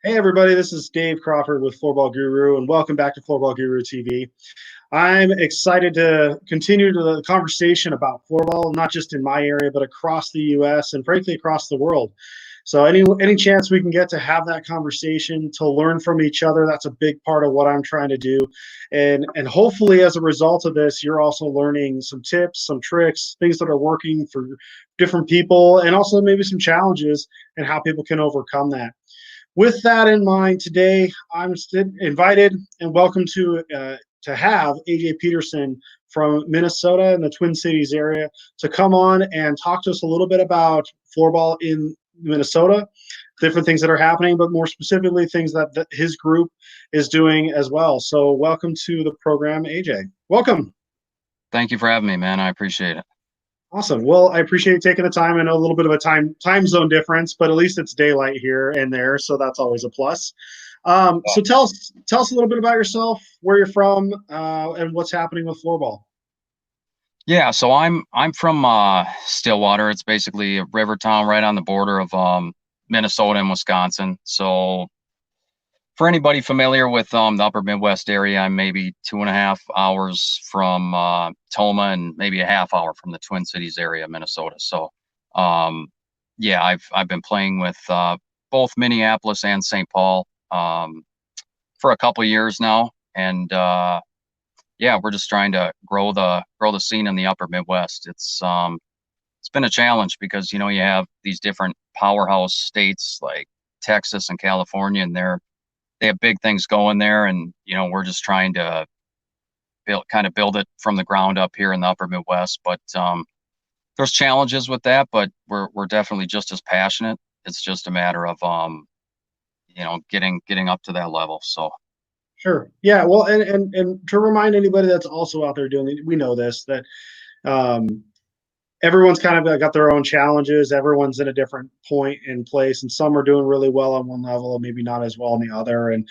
Hey everybody, this is Dave Crawford with Floorball Guru, and welcome back to Floorball Guru TV. I'm excited to continue the conversation about floorball, not just in my area, but across the U.S. and frankly across the world. So any chance we can get to have that conversation, to learn from each other, that's a big part of what I'm trying to do. And hopefully as a result of this, you're also learning some tips, some tricks, things that are working for different people, and also maybe some challenges and how people can overcome that. With that in mind, today I'm invited and welcome to have AJ Peterson from Minnesota in the Twin Cities area to come on and talk to us a little bit about floorball in Minnesota, different things that are happening, but more specifically things that his group is doing as well. So welcome to the program, AJ. Welcome. Thank you for having me, man. I appreciate it. Awesome. Well, I appreciate you taking the time. I know a little bit of a time zone difference, but at least it's daylight here and there, so that's always a plus. So tell us a little bit about yourself, where you're from, and what's happening with floorball. Yeah, so I'm from Stillwater. It's basically a river town right on the border of Minnesota and Wisconsin. So for anybody familiar with the upper Midwest area, I'm maybe 2.5 hours from Toma and maybe a half hour from the Twin Cities area, Minnesota. So yeah, I've been playing with both Minneapolis and St. Paul for a couple of years now, and yeah, we're just trying to grow the scene in the upper Midwest. It's been a challenge because you have these different powerhouse states like Texas and California, and they have big things going there, and we're just trying to build it from the ground up here in the upper Midwest. But there's challenges with that, but we're definitely just as passionate. It's just a matter of getting up to that level. So. Sure. Yeah. Well, and to remind anybody that's also out there doing it, we know this that um, everyone's kind of got their own challenges. Everyone's in a different point in place, and some are doing really well on one level, and maybe not as well on the other. And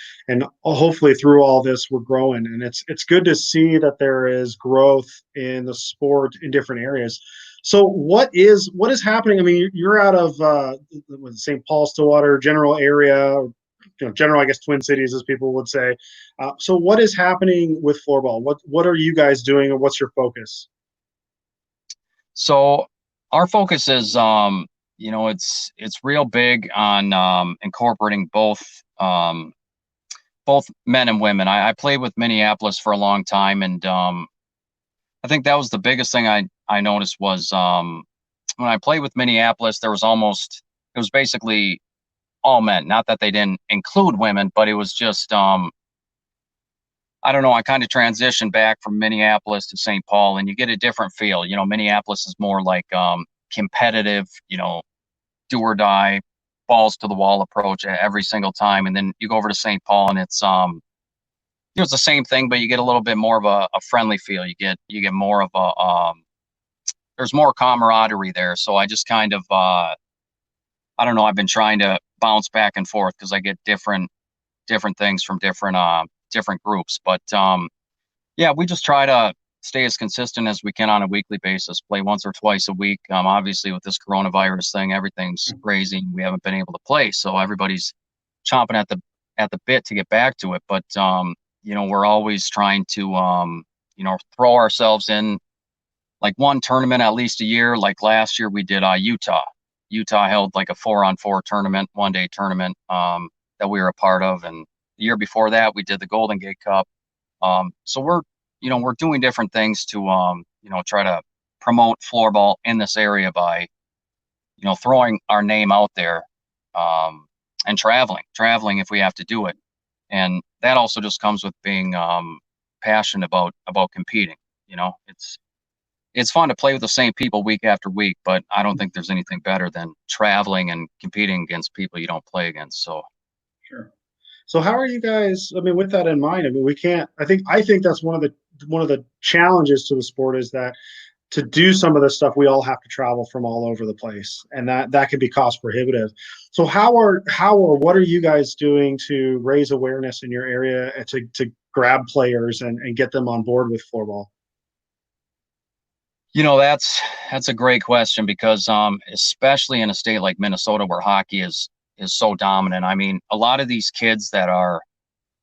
hopefully through all this, we're growing, and it's good to see that there is growth in the sport in different areas. So what is happening? I mean, you're out of St. Paul, Stillwater general area, general, I guess, Twin Cities, as people would say. So what is happening with floorball? What are you guys doing, and what's your focus? So our focus is, it's real big on incorporating both men and women. I played with Minneapolis for a long time, and I think that was the biggest thing I noticed was when I played with Minneapolis, it was basically all men. Not that they didn't include women, but it was just I don't know. I kind of transitioned back from Minneapolis to St. Paul, and you get a different feel. Minneapolis is more like competitive, do or die, balls to the wall approach every single time. And then you go over to St. Paul, and it's the same thing, but you get a little bit more of a friendly feel. You get more of there's more camaraderie there. So I just kind of I don't know. I've been trying to bounce back and forth because I get different things from different groups. But yeah, we just try to stay as consistent as we can on a weekly basis, play once or twice a week. Obviously with this coronavirus thing, everything's crazy. We haven't been able to play. So everybody's chomping at the bit to get back to it. But we're always trying to throw ourselves in like one tournament at least a year. Like last year we did Utah. Utah held like a 4-on-4 tournament, 1-day tournament that we were a part of. And the year before that, we did the Golden Gate Cup. So we're doing different things to, try to promote floorball in this area by, throwing our name out there, and traveling if we have to do it. And that also just comes with being passionate about competing. It's fun to play with the same people week after week, but I don't think there's anything better than traveling and competing against people you don't play against. So. Sure. So how are you guys? I mean, with that in mind, I mean, we can't. I think that's one of the challenges to the sport is that to do some of this stuff, we all have to travel from all over the place, and that can be cost prohibitive. So what are you guys doing to raise awareness in your area and to grab players and get them on board with floorball? That's a great question because especially in a state like Minnesota where hockey is is so dominant. I mean, a lot of these kids that are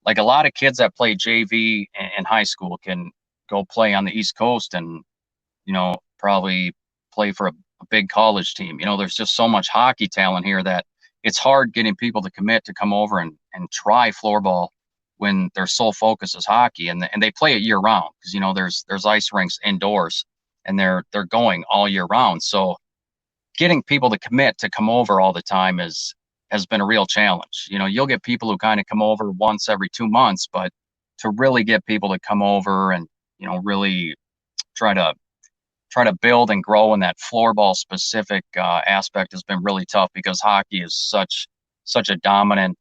like a lot of kids that play JV in high school can go play on the East Coast and, probably play for a big college team. There's just so much hockey talent here that it's hard getting people to commit to come over and try floorball when their sole focus is hockey, and they play it year round because there's ice rinks indoors and they're going all year round. So getting people to commit to come over all the time has been a real challenge. You'll get people who kind of come over once every 2 months, but to really get people to come over and really try to build and grow in that floorball specific aspect has been really tough because hockey is such a dominant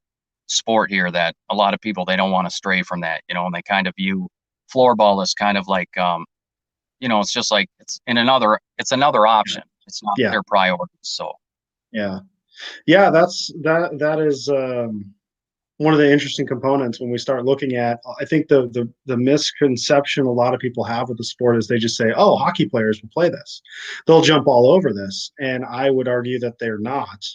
sport here that a lot of people, they don't want to stray from that, and they kind of view floorball as kind of like it's just like it's another option. It's not Yeah. their priority. So Yeah. That is one of the interesting components when we start looking at, I think the misconception a lot of people have with the sport is they just say, oh, hockey players will play this. They'll jump all over this. And I would argue that they're not.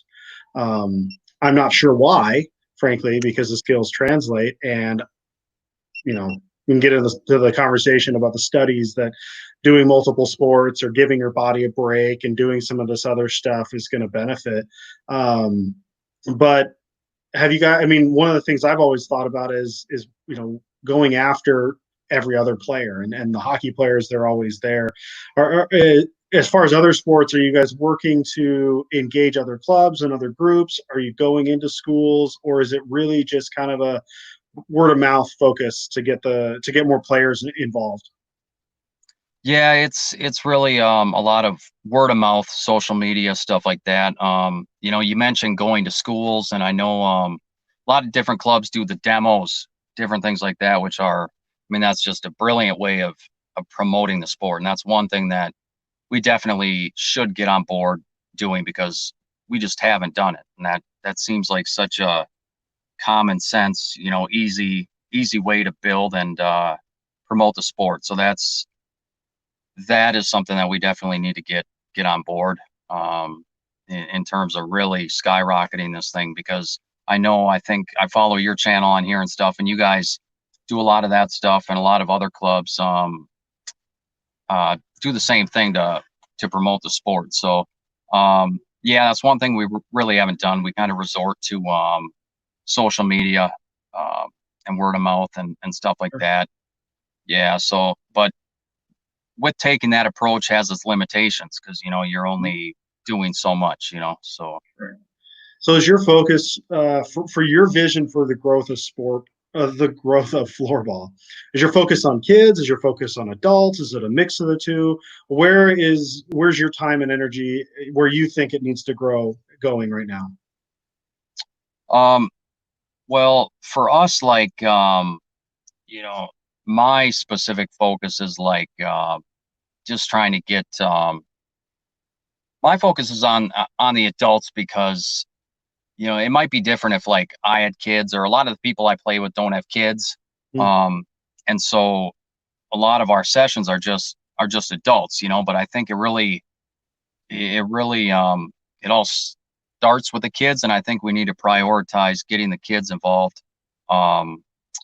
I'm not sure why, frankly, because the skills translate. And, we can get into the conversation about the studies that doing multiple sports or giving your body a break and doing some of this other stuff is going to benefit. But have you got, I mean, one of the things I've always thought about is going after every other player, and the hockey players, they're always there. As far as other sports, are you guys working to engage other clubs and other groups? Are you going into schools, or is it really just kind of a word of mouth focus to get more players involved? yeah, it's really a lot of word of mouth, social media, stuff like that. You mentioned going to schools, and I know a lot of different clubs do the demos, different things like that, which are, I mean, that's just a brilliant way of promoting the sport. And that's one thing that we definitely should get on board doing because we just haven't done it. And that seems like such a common sense, easy way to build and promote the sport. So that is something that we definitely need to get on board in terms of really skyrocketing this thing, because I think I follow your channel on here and stuff, and you guys do a lot of that stuff, and a lot of other clubs do the same thing to promote the sport. So yeah, that's one thing we really haven't done. We kind of resort to social media and word of mouth and stuff like that. Yeah, so but with taking that approach has its limitations because you're only doing so much, so So is your focus for your vision for the growth of sport, the growth of floorball? Is your focus on kids? Is your focus on adults? Is it a mix of the two? Where's your time and energy where you think it needs to grow going right now? well, for us, like my specific focus is like just trying to get my focus is on the adults because it might be different if like I had kids, or a lot of the people I play with don't have kids. Mm. And so a lot of our sessions are just adults, but I think it all starts with the kids, and I think we need to prioritize getting the kids involved a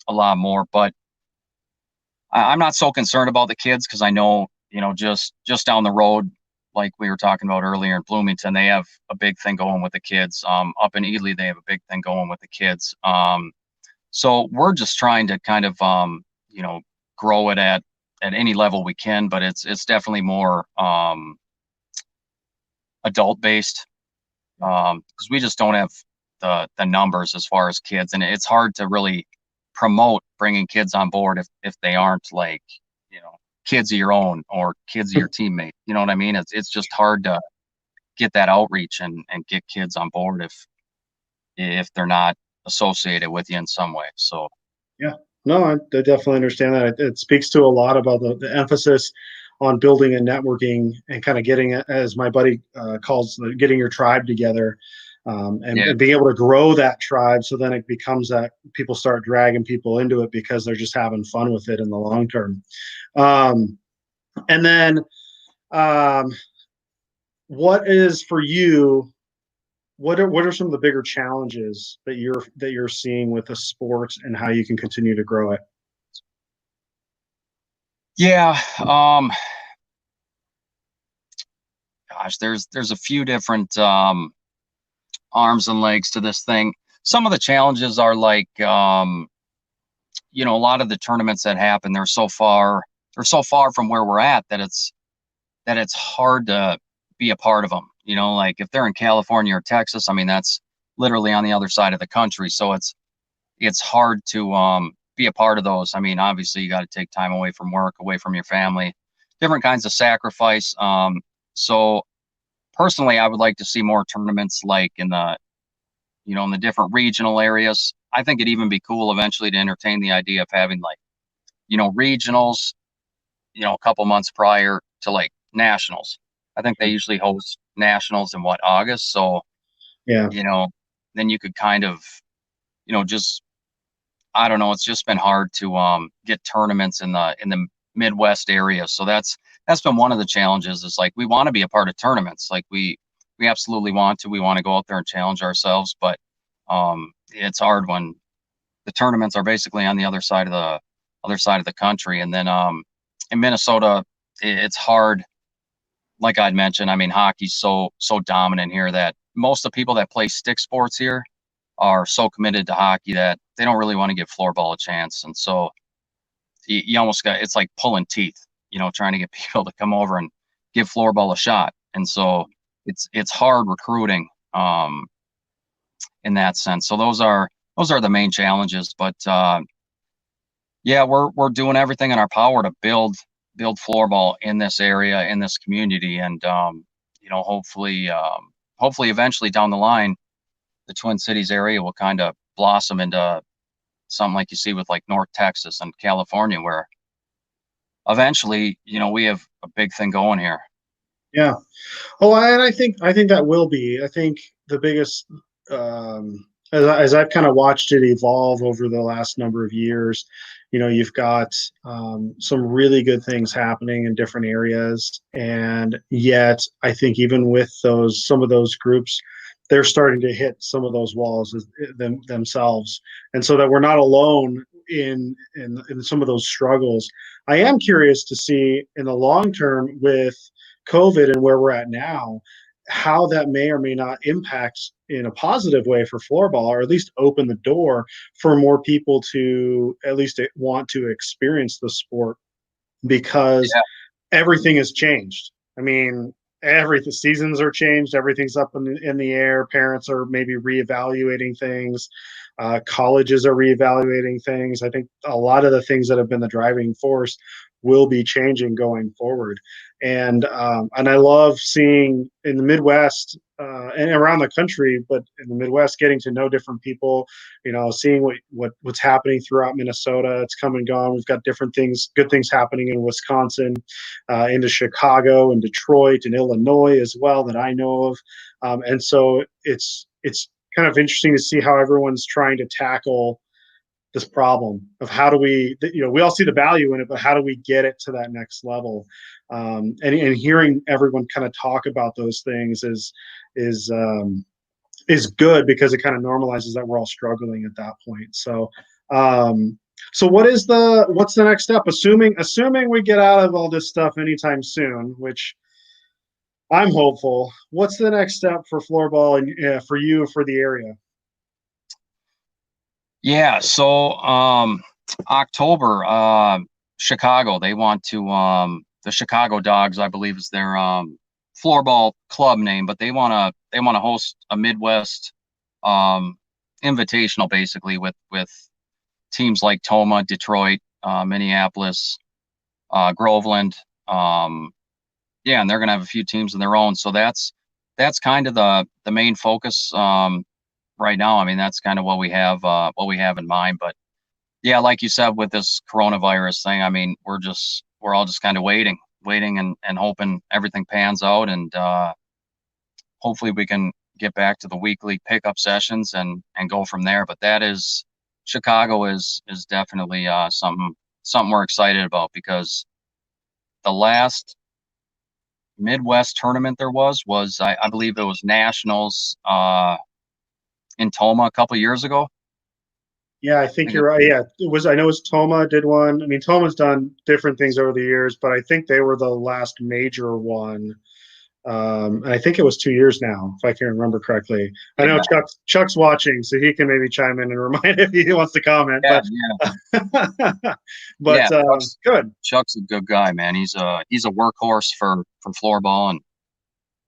lot more. But I'm not so concerned about the kids because I know, just down the road, like we were talking about earlier in Bloomington, they have a big thing going with the kids. Up in Ely, they have a big thing going with the kids. So we're just trying to kind of, grow it at any level we can, but it's definitely more adult based because we just don't have the numbers as far as kids, and it's hard to really promote bringing kids on board if they aren't like kids of your own or kids of your teammate. You know what I mean? It's just hard to get that outreach and get kids on board if they're not associated with you in some way. So Yeah, no, I definitely understand that. It speaks to a lot about the emphasis on building and networking and kind of getting, as my buddy calls, getting your tribe together, yeah, and being able to grow that tribe. So then it becomes that people start dragging people into it because they're just having fun with it in the long term. And then what is for you what are some of the bigger challenges that you're seeing with the sport and how you can continue to grow it? Yeah, gosh, there's a few different arms and legs to this thing. Some of the challenges are like a lot of the tournaments that happen, they're so far from where we're at that it's hard to be a part of them. Like if they're in California or Texas, I mean that's literally on the other side of the country, so it's hard to be a part of those. I mean, obviously you got to take time away from work, away from your family, different kinds of sacrifice. So personally, I would like to see more tournaments like in the different regional areas. I think it'd even be cool eventually to entertain the idea of having like, regionals, a couple months prior to like nationals. I think they usually host nationals in August. So, Yeah. you know, then you could kind of, just I don't know, it's just been hard to get tournaments in the Midwest area. So that's been one of the challenges is like we want to be a part of tournaments. Like we absolutely want to. We want to go out there and challenge ourselves, but it's hard when the tournaments are basically on the other side of the country. And then in Minnesota, it's hard. Like I'd mentioned, I mean, hockey's so dominant here that most of the people that play stick sports here are so committed to hockey that they don't really want to give floorball a chance. And so you almost got it's like pulling teeth, trying to get people to come over and give floorball a shot. And so it's hard recruiting in that sense. So those are the main challenges. But yeah, we're doing everything in our power to build floorball in this area, in this community, and hopefully eventually down the line, the Twin Cities area will kind of blossom into something like you see with like North Texas and California, where eventually, we have a big thing going here. Yeah. Oh, and I think that will be. I think the biggest, as I've kind of watched it evolve over the last number of years, you've got some really good things happening in different areas, and yet I think even with some of those groups, they're starting to hit some of those walls themselves, and so that we're not alone in some of those struggles. I am curious to see in the long term with COVID and where we're at now, how that may or may not impact in a positive way for floorball, or at least open the door for more people to at least want to experience the sport, because Yeah, everything has changed. I mean, the seasons are changed. Everything's up in the air. Parents are maybe reevaluating things. Colleges are reevaluating things. I think a lot of the things that have been the driving force will be changing going forward. And I love seeing in the Midwest and around the country, but in the Midwest, getting to know different people. Seeing what's happening throughout Minnesota. It's come and gone. We've got different things, good things happening in Wisconsin, into Chicago and Detroit and Illinois as well that I know of. And so it's kind of interesting to see how everyone's trying to tackle this problem of how do we all see the value in it, but how do we get it to that next level? And hearing everyone kind of talk about those things is is good, because it kind of normalizes that we're all struggling at that point. So what's the next step? Assuming we get out of all this stuff anytime soon, which I'm hopeful. What's the next step for floorball and for you, for the area? yeah. So October, Chicago, they want to the Chicago Dogs, I believe is their floorball club name, but they want to host a Midwest um, invitational, basically with teams like Toma, Detroit, Minneapolis, Groveland. Yeah, and they're going to have a few teams of their own. So that's kind of the main focus right now. I mean, that's kind of what we have in mind. But yeah, like you said, with this coronavirus thing, I mean, we're all just kind of waiting and hoping everything pans out, and hopefully we can get back to the weekly pickup sessions and go from there. But Chicago is definitely something we're excited about, because the last Midwest tournament there was I believe it was nationals in Toma a couple years ago. Yeah, I think you're right. Yeah, it was. I know it's Toma did one. I mean, Toma's done different things over the years, but I think they were the last major one. And I think it was 2 years now, if I can remember correctly. I know Yeah, Chuck's watching, so he can maybe chime in and remind if he wants to comment. yeah, But yeah, but yeah. good. Chuck's a good guy, man. He's a workhorse for floorball,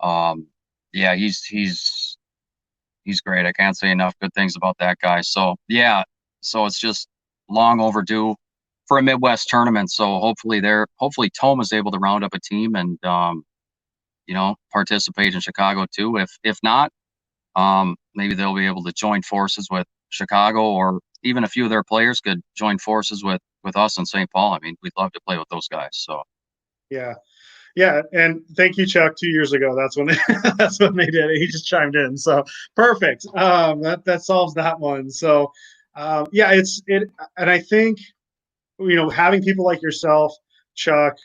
and yeah, he's great. I can't say enough good things about that guy. So yeah, so it's just long overdue for a Midwest tournament. So hopefully Tom is able to round up a team and participate in Chicago too. If not, maybe they'll be able to join forces with Chicago, or even a few of their players could join forces with us in St. Paul. I mean, we'd love to play with those guys. So Yeah. Yeah, and thank you, Chuck. 2 years ago, that's when that's when they did it. He just chimed in, so perfect. That solves that one. So, yeah, and I think having people like yourself, Chuck,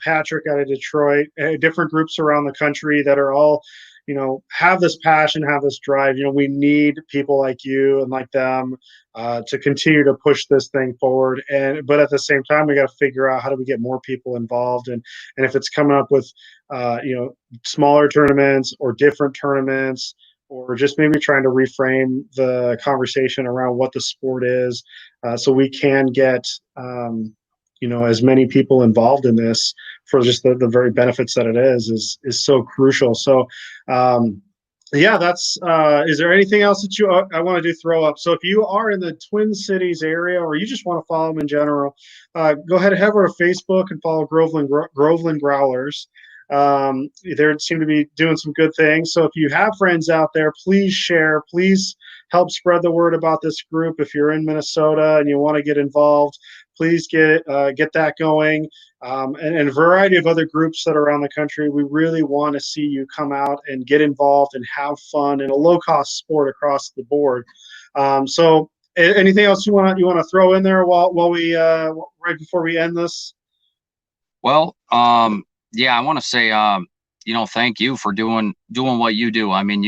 Patrick out of Detroit, different groups around the country that are all, have this passion, have this drive. We need people like you and like them to continue to push this thing forward. But at the same time, we got to figure out how do we get more people involved, and if it's coming up with, smaller tournaments or different tournaments, or just maybe trying to reframe the conversation around what the sport is, so we can get as many people involved in this for just the very benefits that it is so crucial. So yeah, that's is there anything else that I wanted to throw up? So if you are in the Twin Cities area, or you just want to follow them in general, go ahead and head over to Facebook and follow Groveland Growlers. They seem to be doing some good things. So if you have friends out there, please share, please help spread the word about this group. If you're in Minnesota and you want to get involved, please get that going. And a variety of other groups that are around the country. We really want to see you come out and get involved and have fun in a low-cost sport across the board. So anything else you want to throw in there while we right before we end this? well, yeah, I want to say thank you for doing what you do. I mean,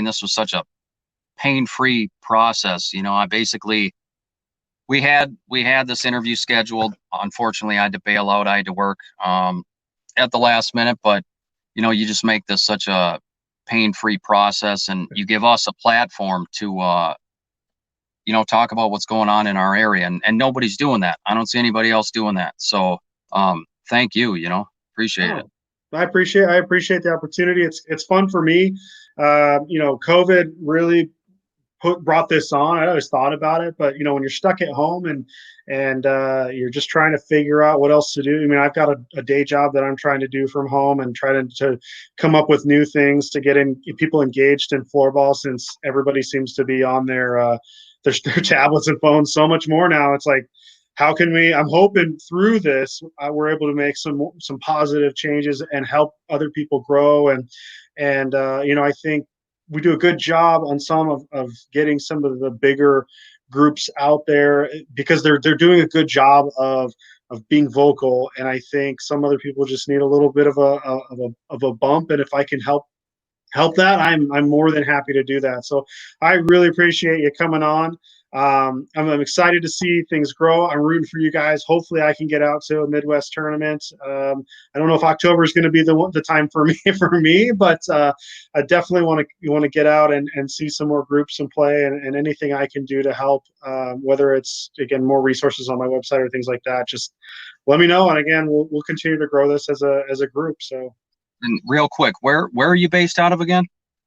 this was such a pain-free process. I basically we had this interview scheduled. Unfortunately, I had to bail out. I had to work at the last minute, but you just make this such a pain-free process, and you give us a platform to talk about what's going on in our area, and nobody's doing that. I don't see anybody else doing that. So thank you. Appreciate it. I appreciate the opportunity. It's fun for me. COVID really brought this on. I always thought about it, but when you're stuck at home and you're just trying to figure out what else to do. I mean, I've got a day job that I'm trying to do from home, and trying to come up with new things to get people engaged in floorball, since everybody seems to be on their tablets and phones so much more now. It's like, how can we? I'm hoping through this we're able to make some positive changes and help other people grow, and I think we do a good job on some of getting some of the bigger groups out there, because they're doing a good job of being vocal. And I think some other people just need a little bit of a bump. And if I can help that, I'm more than happy to do that. So I really appreciate you coming on. I'm excited to see things grow. I'm rooting for you guys. Hopefully I can get out to a Midwest tournament. I don't know if October is going to be the time for me, but I definitely want to get out and see some more groups and play, and anything I can do to help, whether it's, again, more resources on my website or things like that, just let me know. And again, we'll continue to grow this as a group. So. And real quick, where are you based out of again?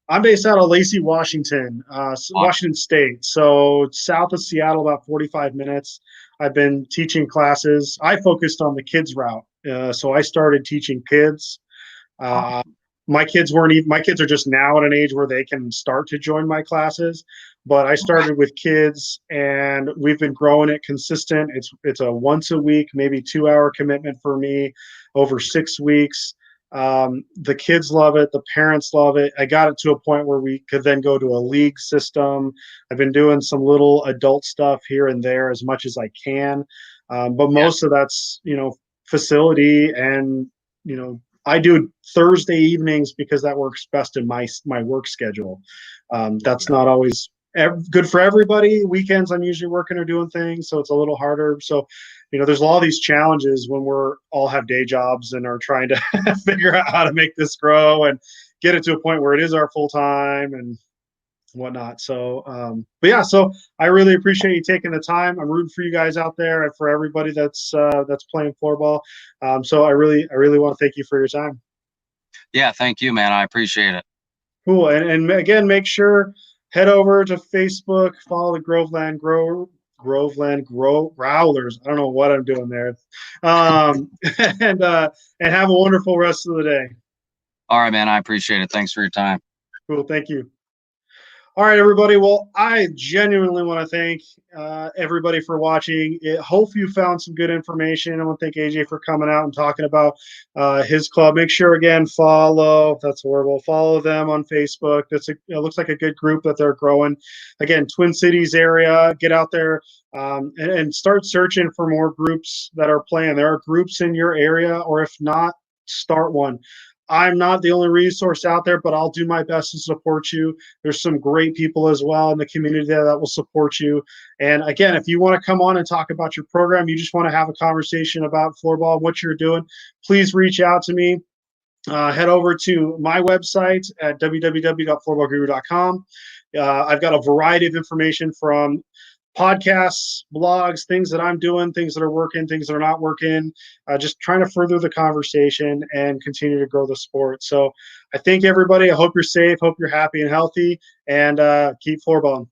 I'm based out of Lacey, Washington, Washington State. So south of Seattle, about 45 minutes. I've been teaching classes. I focused on the kids route. So I started teaching kids. My kids are just now at an age where they can start to join my classes. But I started with kids, and we've been growing it consistent. It's a once a week, maybe 2 hour commitment for me over 6 weeks. The kids love it. The parents love it. I got it to a point where we could then go to a league system. I've been doing some little adult stuff here and there as much as I can. But most of that's, facility and, I do Thursday evenings because that works best in my work schedule. That's not always good for everybody. Weekends I'm usually working or doing things, so it's a little harder. So, there's a lot of these challenges when we're all have day jobs and are trying to figure out how to make this grow and get it to a point where it is our full time and whatnot. So, but yeah, so I really appreciate you taking the time. I'm rooting for you guys out there and for everybody that's playing floorball. So I really want to thank you for your time. Yeah, thank you, man. I appreciate it. Cool. And again, make sure head over to Facebook, follow the Groveland Growlers. I don't know what I'm doing there. And have a wonderful rest of the day. All right, man. I appreciate it. Thanks for your time. Cool. Thank you. All right, everybody. Well, I genuinely want to thank everybody for watching. Hope you found some good information. I want to thank AJ for coming out and talking about his club. Make sure, again, follow them on Facebook. It looks like a good group that they're growing. Again, Twin Cities area, get out there and start searching for more groups that are playing. There are groups in your area, or if not, start one. I'm not the only resource out there, but I'll do my best to support you. There's some great people as well in the community there that will support you. And again, if you want to come on and talk about your program, you just want to have a conversation about floorball, what you're doing, please reach out to me. Head over to my website at www.floorballguru.com. I've got a variety of information from podcasts, blogs, things that I'm doing, things that are working, things that are not working, just trying to further the conversation and continue to grow the sport. So I thank everybody. I hope you're safe, hope you're happy and healthy, and keep floorballing.